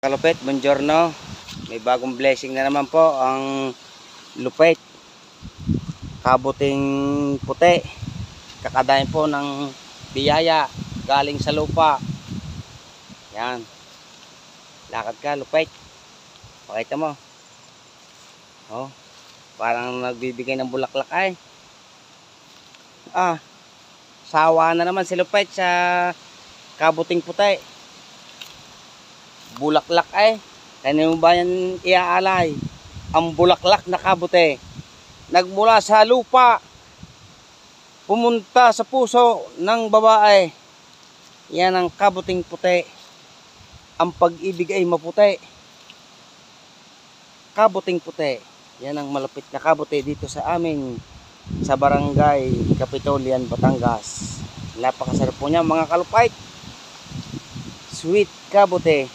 Kalupit, buongiorno. May bagong blessing na naman po ang lupit. Kabuting puti. Kakadayin po ng biyaya galing sa lupa. Yan. Lakad ka, lupit. Pakita mo. Oh, parang nagbibigay ng bulaklak ay. Sawa na naman si lupit sa kabuting puti. Bulaklak ay. Kanino ba yan iaalay? Ang bulaklak na kabuti. Nagmula sa lupa. Pumunta sa puso ng babae. Yan ang kabuting puti. Ang pag-ibig ay maputi. Kabuting puti. Yan ang malapit na kabuti dito sa amin. Sa barangay Kapitolian, Batangas. Napakasarap po niya mga kalupait. Sweet kabuti.